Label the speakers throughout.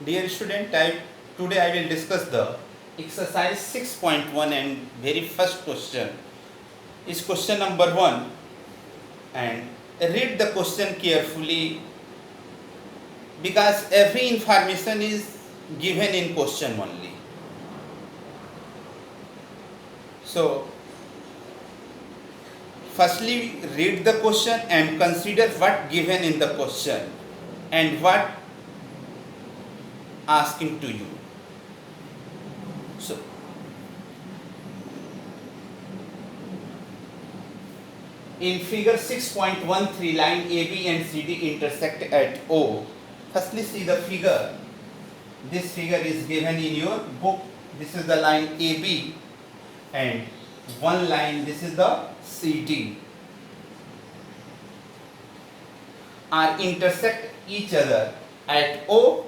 Speaker 1: Dear student, today I will discuss the exercise 6.1 and very first question is question number 1, and read the question carefully because every information is given in question only. So firstly read the question and consider what given in the question and what asking to you. So in figure 6.13, line AB and CD intersect at O. Firstly see the figure. This figure is given in your book. This is the line AB and one line, this is the CD, are intersect each other at O.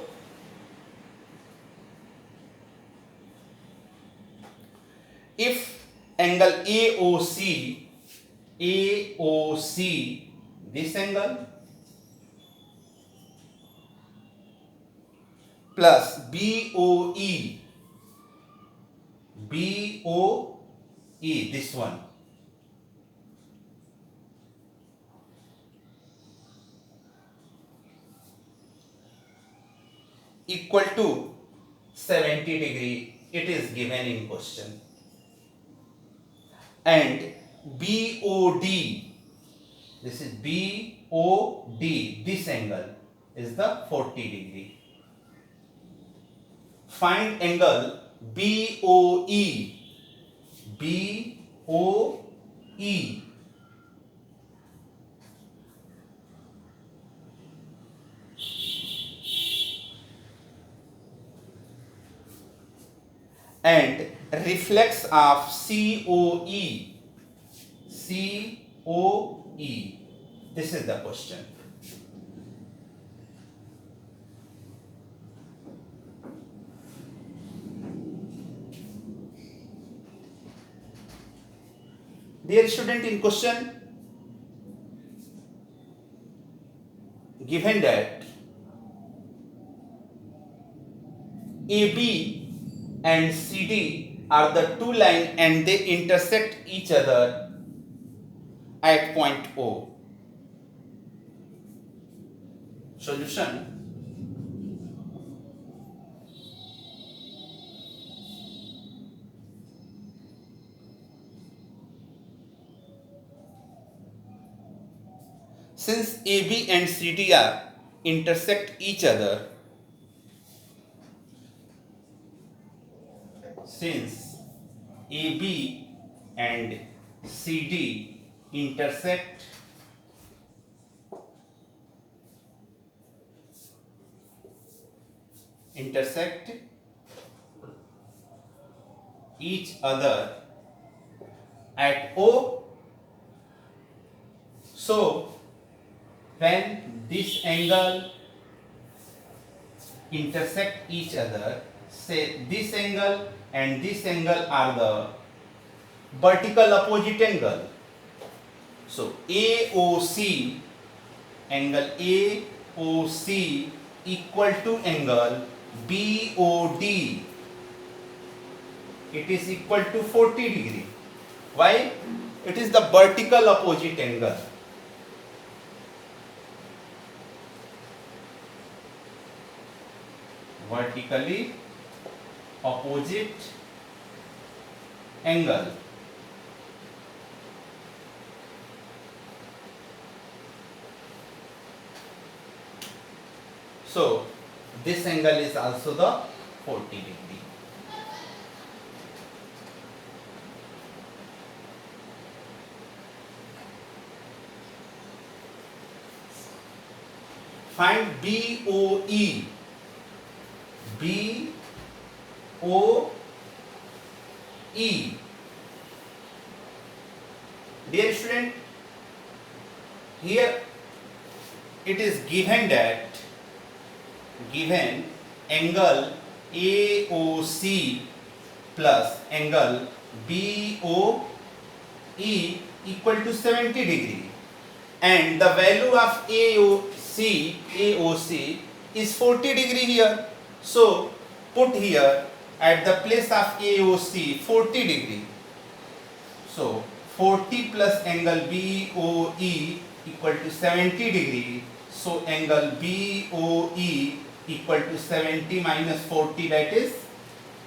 Speaker 1: If angle AOC, this angle, plus BOE, this one, equal to 70 degree, it is given in question. And BOD, this is BOD, this angle is the 40 degree. Find angle BOE, and reflex of COE. This is the question. Dear student, in question given that AB and CD are the two lines and they intersect each other at point O. Solution. Since AB and CD are intersect each other, since AB and CD intersect each other at O, so when this angle intersect each other, say this angle and this angle are the vertical opposite angle. So AOC, angle AOC equal to angle BOD. It is equal to 40 degree. Why? It is the vertical opposite angle. Vertically opposite angle. So this angle is also the 40 degree. Find BOE. Dear student, here it is given that angle AOC plus angle BOE equal to 70 degree, and the value of AOC is 40 degree here. So put here at the place of AOC 40 degree. So 40 plus angle BOE equal to 70 degree. So angle BOE equal to 70 minus 40, that is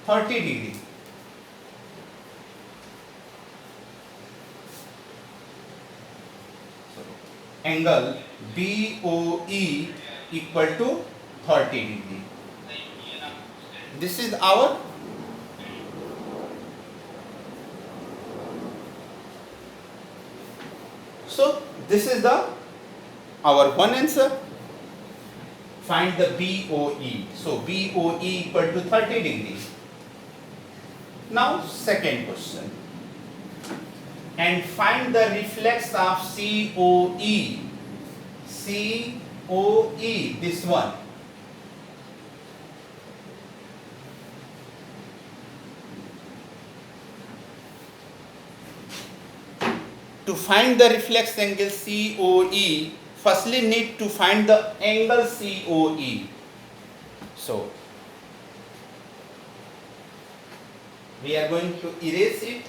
Speaker 1: 30 degree. So angle BOE equal to 30 degree. This is our this is the our one answer. Find the BOE. So BOE equal to 30 degrees. Now second question. And find the reflex of COE. COE, this one. To find the reflex angle COE, firstly need to find the angle COE. So we are going to erase it.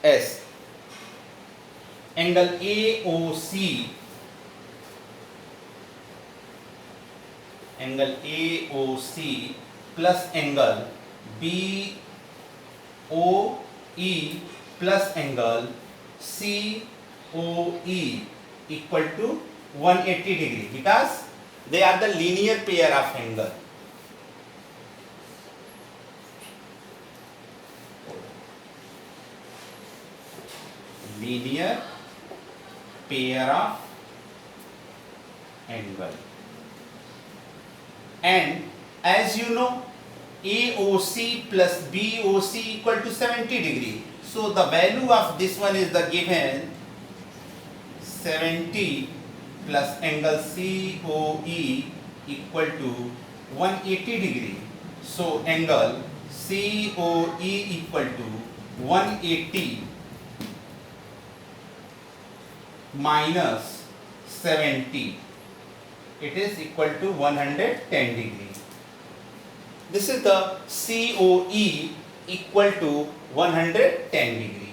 Speaker 1: S. Angle AOC, angle AOC plus angle BOE plus angle COE equal to 180 degree, because they are the linear pair of angle. Linear pair of angle. And as you know, AOC plus BOC equal to 70 degree. So the value of this one is the given 70 plus angle COE equal to 180 degree. So angle COE equal to 180 minus 70, it is equal to 110 degree. This is the COE equal to 110 degree.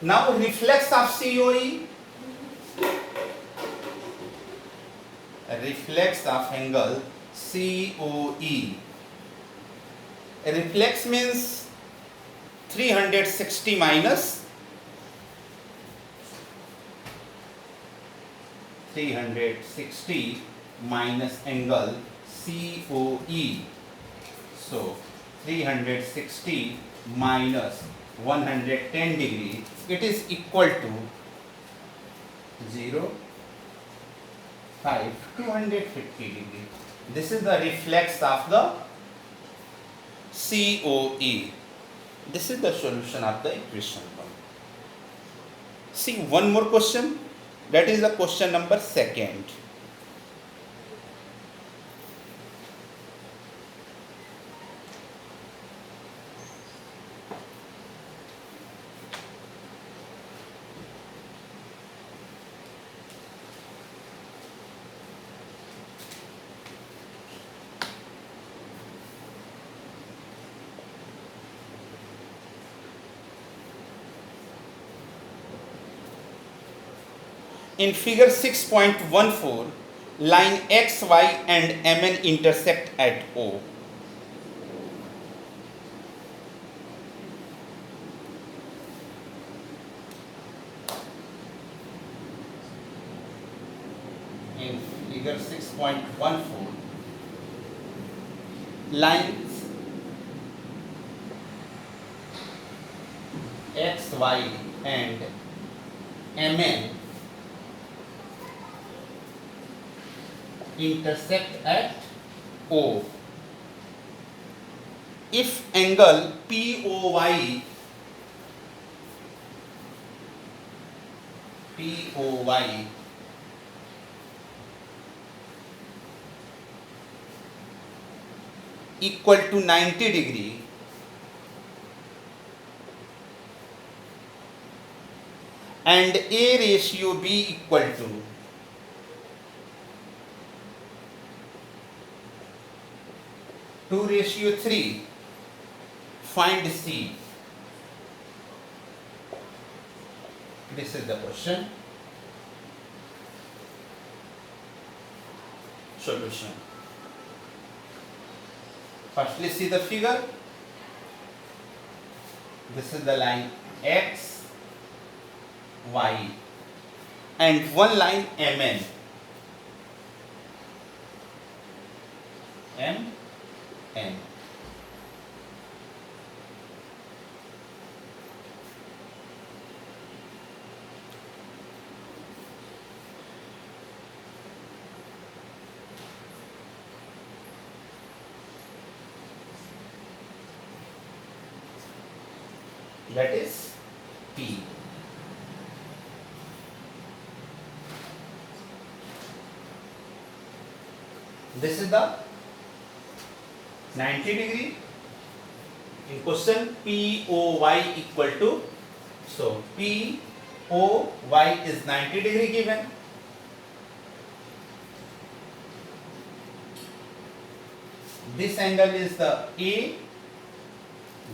Speaker 1: Now reflex of COE, reflex of angle COE. Reflex means 360 minus 360 minus angle COE. So 360 minus 110 degree, it is equal to 0, 5, 250 degree. This is the reflex of the COE. This is the solution of the equation 1. See one more question. That is the question number 2nd. In figure 6.14, line X, Y and MN intersect at O. In figure 6.14, lines X, Y and MN intersect at O. If angle POY equal to 90 degree and A ratio B equal to 2:3, find C. This is the question. Solution. Firstly, see the figure. This is the line X, Y, and one line MN. MN. That is P. This is the 90 degree. In question, POY equal to, so POY is 90 degree given. This angle is the A,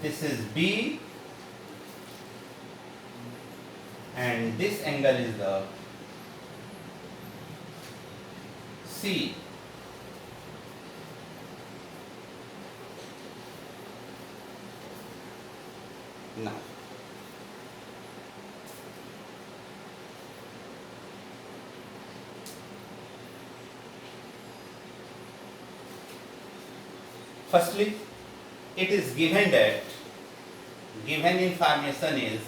Speaker 1: this is B, and this angle is the C. Now, firstly, it is given that given information is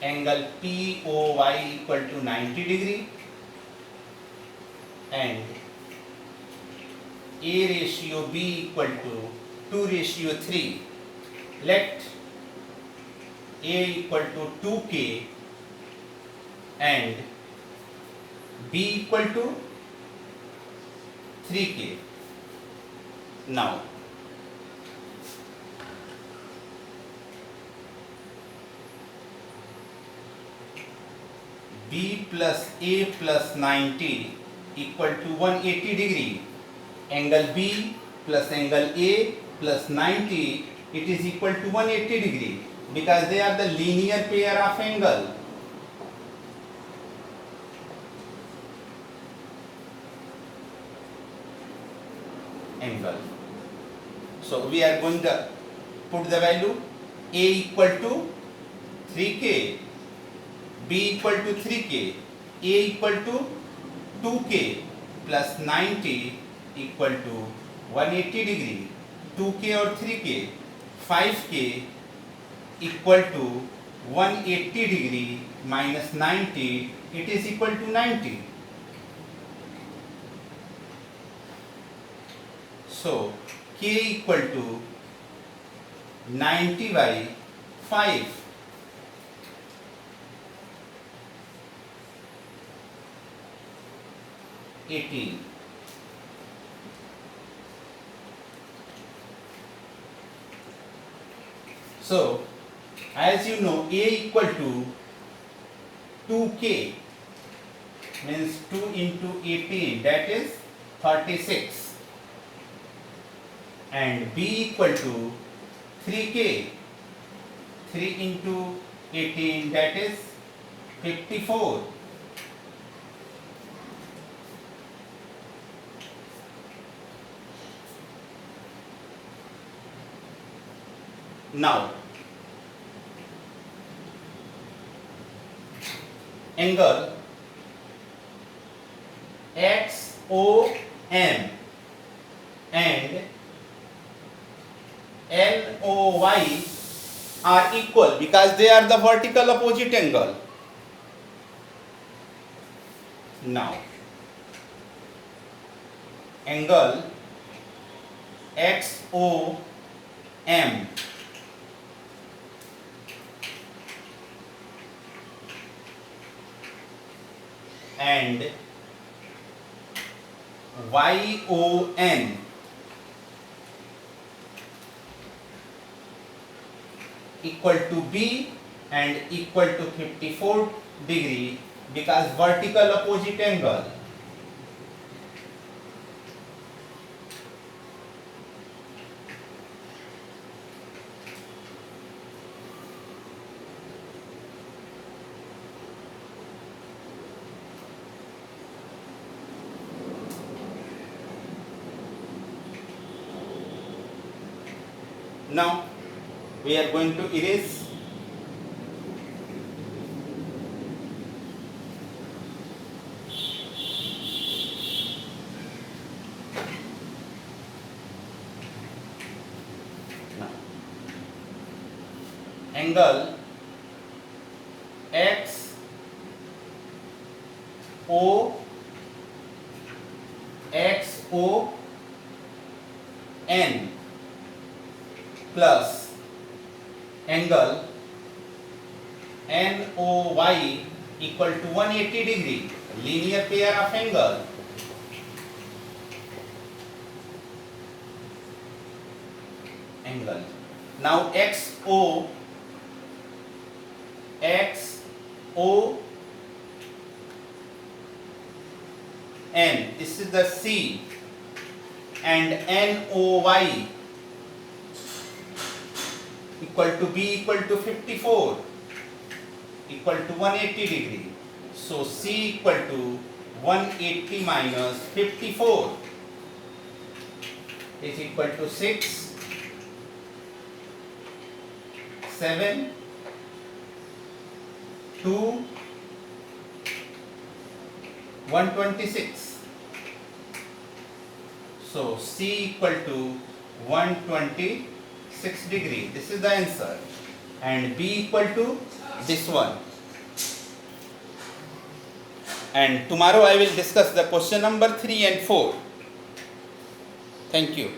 Speaker 1: angle POY equal to 90 degree and A ratio B equal to 2:3. Let A equal to 2K and B equal to 3K. Now, B plus A plus 90 equal to 180 degree. Angle B plus angle A plus 90, it is equal to 180 degree because they are the linear pair of angle. So we are going to put the value A equal to 3K, B equal to 3K, A equal to 2K plus 90 equal to 180 degree. 2K or 3K, 5K equal to 180 degree minus 90, it is equal to 90. So K equal to 90 by 5. So, as you know, A equal to 2K means 2 into 18, that is 36, and B equal to 3K, 3 into 18, that is 54. Now, angle XOM and LOY are equal because they are the vertical opposite angle. Now, angle XOM and YON equal to B and equal to 54 degree because vertical opposite angle. Now we are going to erase now angle XON plus angle NOY equal to 180 degree, linear pair of angle. Now XON, this is the C, and NOY equal to B equal to 54 equal to 180 degree. So C equal to 180 minus 54 is equal to 6, 7, 2, 126. So C equal to 126 degree. This is the answer. And B equal to this one. And tomorrow I will discuss the question number 3 and 4. Thank you.